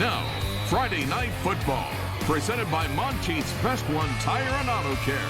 Now, Friday Night Football, presented by Monteith's Best One Tire and Auto Care.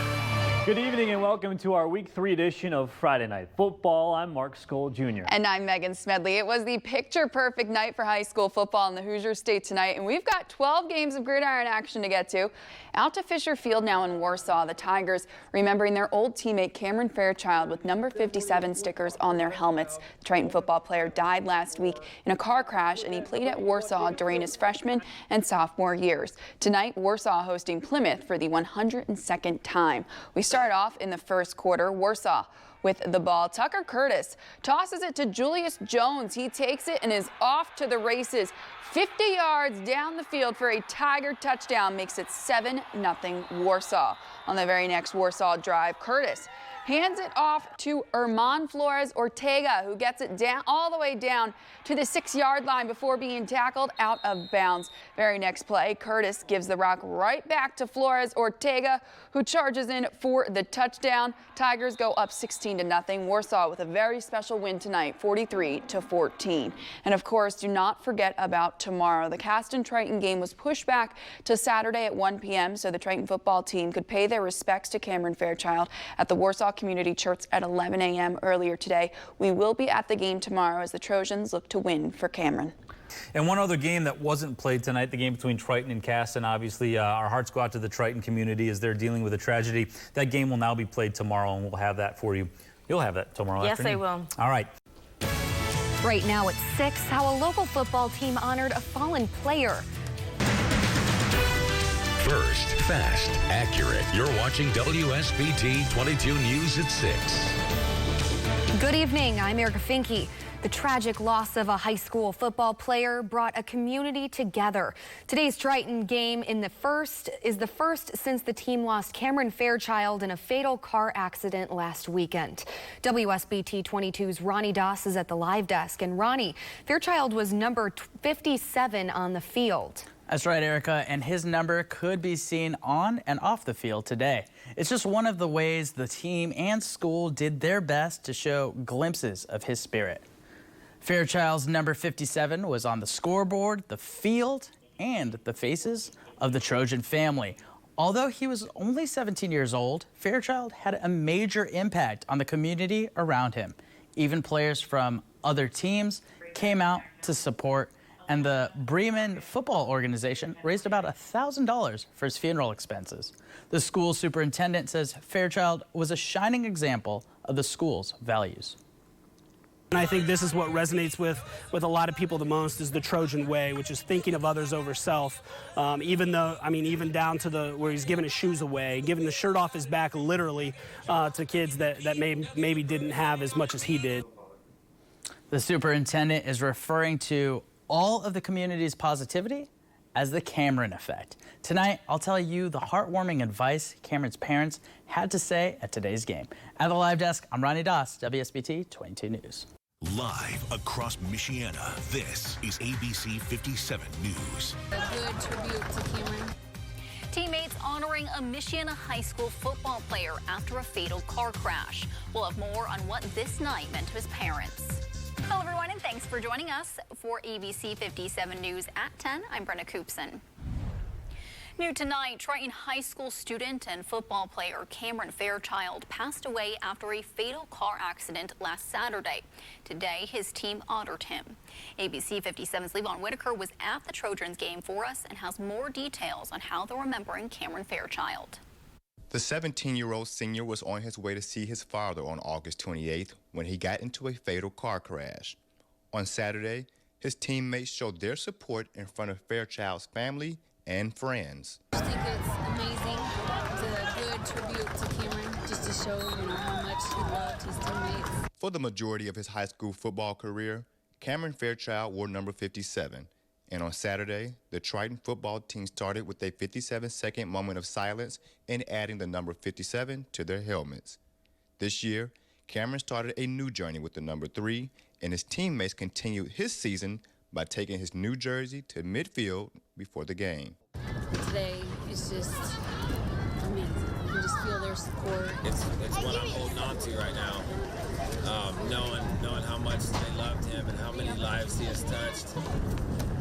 Good evening and welcome to our Week 3 edition of Friday Night Football. I'm Mark Skoll Jr. And I'm Megan Smedley. It was the picture-perfect night for high school football in the Hoosier State tonight, and we've got 12 games of gridiron action to get to. Out to Fisher Field now in Warsaw, the Tigers remembering their old teammate Cameron Fairchild with number 57 stickers on their helmets. The Triton football player died last week in a car crash, and he played at Warsaw during his freshman and sophomore years. Tonight, Warsaw hosting Plymouth for the 102nd time. We start off in the first quarter. Warsaw with the ball. Tucker Curtis tosses it to Julius Jones. He takes it and is off to the races. 50 yards down the field for a Tiger touchdown, makes it 7-0 Warsaw. On the very next Warsaw drive, Curtis hands it off to Herman Flores Ortega, who gets it down all the way down to the 6-yard line before being tackled out of bounds. Very next play, Curtis gives the rock right back to Flores Ortega, who charges in for the touchdown. Tigers go up 16-0. Warsaw with a very special win tonight, 43-14. And of course, do not forget about tomorrow. The Caston Triton game was pushed back to Saturday at 1 p.m. so the Triton football team could pay their respects to Cameron Fairchild at the Warsaw Community Church at 11 a.m. earlier today. We will be at the game tomorrow as the Trojans look to win for Cameron. And one other game that wasn't played tonight, the game between Triton and Caston. Obviously, our hearts go out to the Triton community as they're dealing with a tragedy. That game will now be played tomorrow, and we'll have that for you. You'll have that tomorrow afternoon. Yes, I will. All right. Right now at 6, how a local football team honored a fallen player. First, fast, accurate. You're watching WSBT 22 News at 6. Good evening. I'm Erica Finke. The tragic loss of a high school football player brought a community together. Today's Triton game is the first since the team lost Cameron Fairchild in a fatal car accident last weekend. WSBT 22's Ronnie Doss is at the live desk. And Ronnie, Fairchild was number 57 on the field. That's right, Erica, and his number could be seen on and off the field today. It's just one of the ways the team and school did their best to show glimpses of his spirit. Fairchild's number 57 was on the scoreboard, the field, and the faces of the Trojan family. Although he was only 17 years old, Fairchild had a major impact on the community around him. Even players from other teams came out to support, and the Bremen football organization raised about $1,000 for his funeral expenses. The school superintendent says Fairchild was a shining example of the school's values. And I think this is what resonates with a lot of people the most is the Trojan way, which is thinking of others over self. Even down to where he's giving his shoes away, giving the shirt off his back literally to kids that maybe didn't have as much as he did. The superintendent is referring to all of the community's positivity as the Cameron effect. Tonight, I'll tell you the heartwarming advice Cameron's parents had to say at today's game. At the live desk, I'm Ronnie Doss, WSBT 22 News. Live across Michiana, this is ABC 57 News. A good tribute to Cameron. Teammates honoring a Michiana high school football player after a fatal car crash. We'll have more on what this night meant to his parents. Hello, everyone, and thanks for joining us for ABC 57 News at 10. I'm Brenna Coopson. New tonight, Triton High School student and football player Cameron Fairchild passed away after a fatal car accident last Saturday. Today, his team honored him. ABC 57's Levon Whitaker was at the Trojans game for us and has more details on how they're remembering Cameron Fairchild. The 17-year-old senior was on his way to see his father on August 28th when he got into a fatal car crash. On Saturday, his teammates showed their support in front of Fairchild's family and friends. I think it's amazing. It's a good tribute to Cameron, just to show how much he loved his teammates. For the majority of his high school football career, Cameron Fairchild wore number 57. And on Saturday, the Triton football team started with a 57-second moment of silence and adding the number 57 to their helmets. This year, Cameron started a new journey with the number 3, and his teammates continued his season by taking his new jersey to midfield before the game. Today is just amazing. You can just feel their support. It's what I'm holding on to right now. Knowing how much they loved him and how many lives he has touched.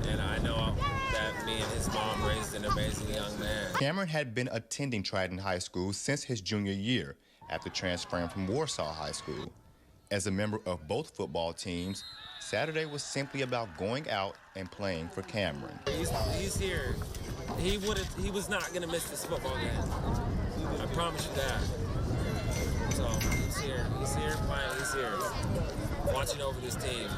And I know that and his mom raised an amazing young man. Cameron had been attending Triton High School since his junior year after transferring from Warsaw High School. As a member of both football teams, Saturday was simply about going out and playing for Cameron. He's here. He was not going to miss this football game. I promise you that. So he's here. He's here playing. He's here watching over this team.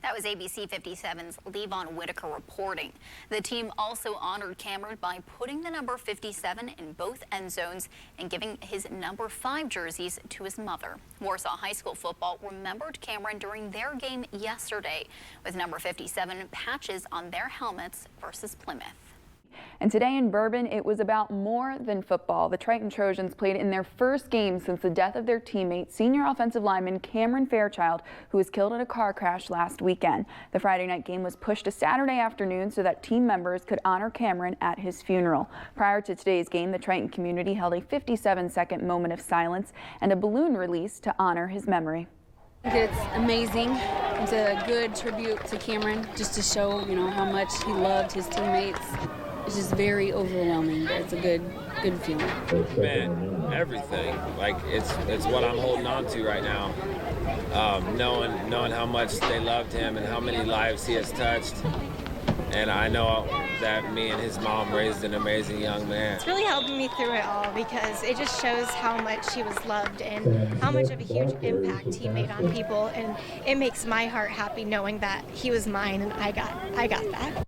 That was ABC 57's Levon Whitaker reporting. The team also honored Cameron by putting the number 57 in both end zones and giving his number 5 jerseys to his mother. Warsaw High School football remembered Cameron during their game yesterday with number 57 patches on their helmets versus Plymouth. And today in Bourbon, it was about more than football. The Triton Trojans played in their first game since the death of their teammate, senior offensive lineman Cameron Fairchild, who was killed in a car crash last weekend. The Friday night game was pushed to Saturday afternoon so that team members could honor Cameron at his funeral. Prior to today's game, the Triton community held a 57-second moment of silence and a balloon release to honor his memory. It's amazing. It's a good tribute to Cameron, just to show, how much he loved his teammates. It's just very overwhelming, but it's a good feeling. Man, everything. Like it's what I'm holding on to right now. Knowing how much they loved him and how many lives he has touched. And I know that me and his mom raised an amazing young man. It's really helping me through it all because it just shows how much he was loved and how much of a huge impact he made on people. And it makes my heart happy knowing that he was mine and I got that.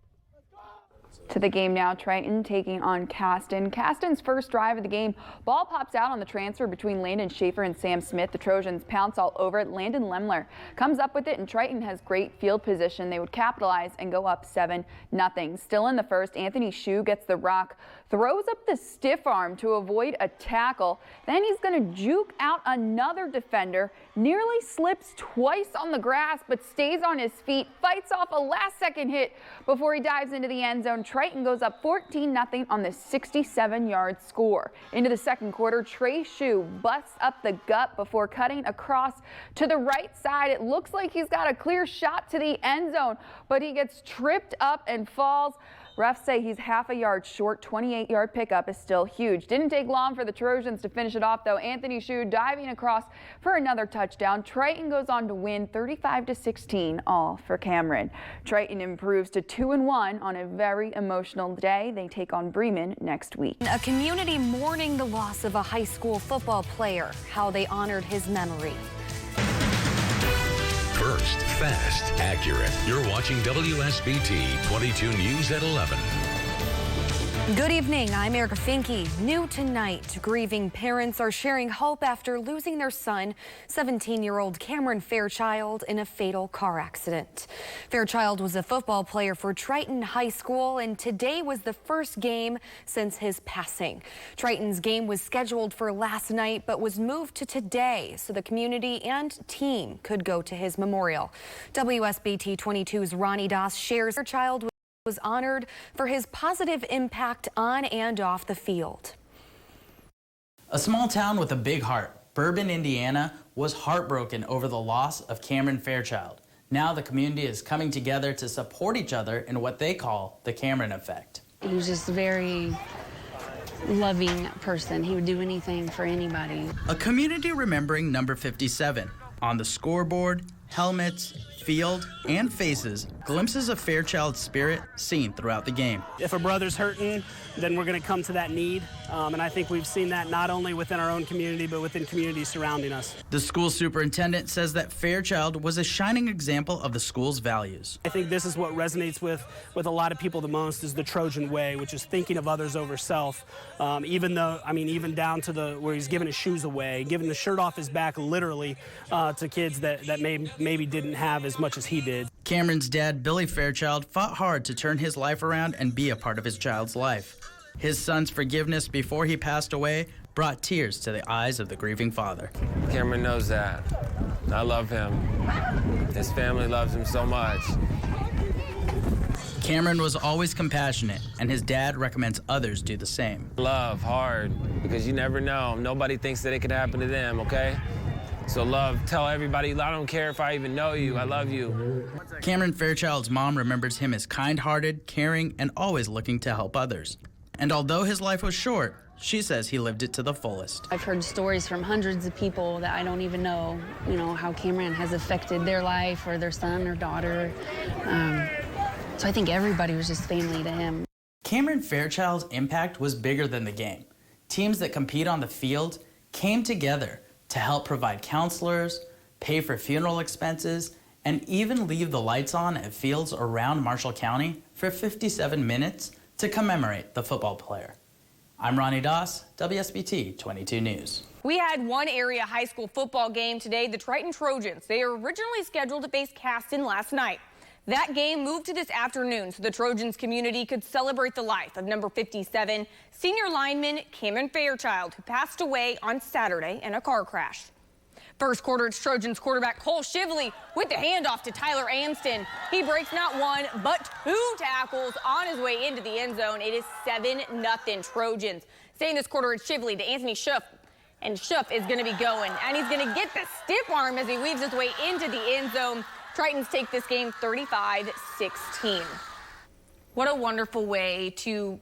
To the game now, Triton taking on Caston. Caston's first drive of the game, ball pops out on the transfer between Landon Schaefer and Sam Smith. The Trojans pounce all over it. Landon Lemler comes up with it, and Triton has great field position. They would capitalize and go up 7-0. Still in the first, Anthony Shue gets the rock, throws up the stiff arm to avoid a tackle. Then he's going to juke out another defender, nearly slips twice on the grass, but stays on his feet, fights off a last-second hit before he dives into the end zone. Triton goes up 14-0 on the 67-yard score. Into the second quarter, Trey Shue busts up the gut before cutting across to the right side. It looks like he's got a clear shot to the end zone, but he gets tripped up and falls. Refs say he's half a yard short. 28-yard pickup is still huge. Didn't take long for the Trojans to finish it off, though. Anthony Shue diving across for another touchdown. Triton goes on to win 35-16, all for Cameron. Triton improves to 2-1 on a very emotional day. They take on Bremen next week. A community mourning the loss of a high school football player, how they honored his memory. First, fast, accurate. You're watching WSBT 22 News at 11. Good evening, I'm Erica Finke. New tonight, grieving parents are sharing hope after losing their son, 17-year-old Cameron Fairchild, in a fatal car accident. Fairchild was a football player for Triton High School, and today was the first game since his passing. Triton's game was scheduled for last night, but was moved to today so the community and team could go to his memorial. WSBT 22's Ronnie Doss shares Fairchild was honored for his positive impact on and off the field. A small town with a big heart, Bourbon, Indiana, was heartbroken over the loss of Cameron Fairchild. Now the community is coming together to support each other in what they call the Cameron effect. He was just a very loving person. He would do anything for anybody. A community remembering number 57. On the scoreboard, helmets, field, and faces, glimpses of Fairchild's spirit seen throughout the game. If a brother's hurting, then we're going to come to that need. And I think we've seen that not only within our own community, but within communities surrounding us. The school superintendent says that Fairchild was a shining example of the school's values. I think this is what resonates with a lot of people the most is the Trojan way, which is thinking of others over self. Even down to where he's giving his shoes away, giving the shirt off his back literally to kids that maybe didn't have as much as he did. Cameron's dad, Billy Fairchild, fought hard to turn his life around and be a part of his child's life. His son's forgiveness before he passed away brought tears to the eyes of the grieving father. Cameron knows that. I love him. His family loves him so much. Cameron was always compassionate, and his dad recommends others do the same. Love hard, because you never know. Nobody thinks that it could happen to them, okay? So love, tell everybody, I don't care if I even know you, I love you. Cameron Fairchild's mom remembers him as kind-hearted, caring, and always looking to help others. And although his life was short, she says he lived it to the fullest. I've heard stories from hundreds of people that I don't even know, how Cameron has affected their life or their son or daughter. So I think everybody was just family to him. Cameron Fairchild's impact was bigger than the game. Teams that compete on the field came together to help provide counselors, pay for funeral expenses, and even leave the lights on at fields around Marshall County for 57 minutes to commemorate the football player. I'm Ronnie Doss, WSBT 22 News. We had one area high school football game today, the Triton Trojans. They were originally scheduled to face Caston last night. That game moved to this afternoon so the Trojans community could celebrate the life of number 57 senior lineman Cameron Fairchild, who passed away on Saturday in a car crash. First quarter, it's Trojans quarterback Cole Shively with the handoff to Tyler Anston. He breaks not one, but two tackles on his way into the end zone. It is 7-0 Trojans. Staying this quarter, it's Shively to Anthony Schuff. And Schuff is going to be going. And he's going to get the stiff arm as he weaves his way into the end zone. Tritons take this game 35-16. What a wonderful way to,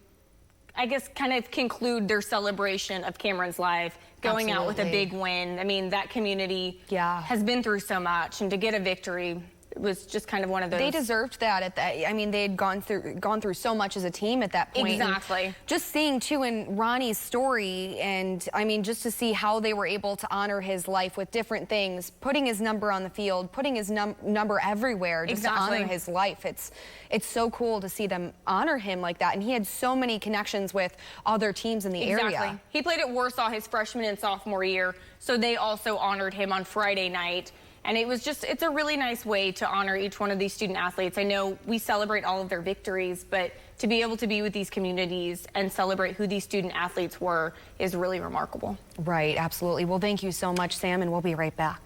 I guess, kind of conclude their celebration of Cameron's life, going out with a big win. I mean, that community has been through so much, and to get a victory was just kind of one of those. They deserved that at that. I mean, they had gone through so much as a team at that point. Exactly. And just seeing too in Ronnie's story, and I mean, just to see how they were able to honor his life with different things, putting his number on the field, putting his number everywhere, just to honor his life. It's so cool to see them honor him like that. And he had so many connections with other teams in the area. He played at Warsaw his freshman and sophomore year, so they also honored him on Friday night. And it's a really nice way to honor each one of these student athletes. I know we celebrate all of their victories, but to be able to be with these communities and celebrate who these student athletes were is really remarkable. Right, absolutely. Well, thank you so much, Sam, and we'll be right back.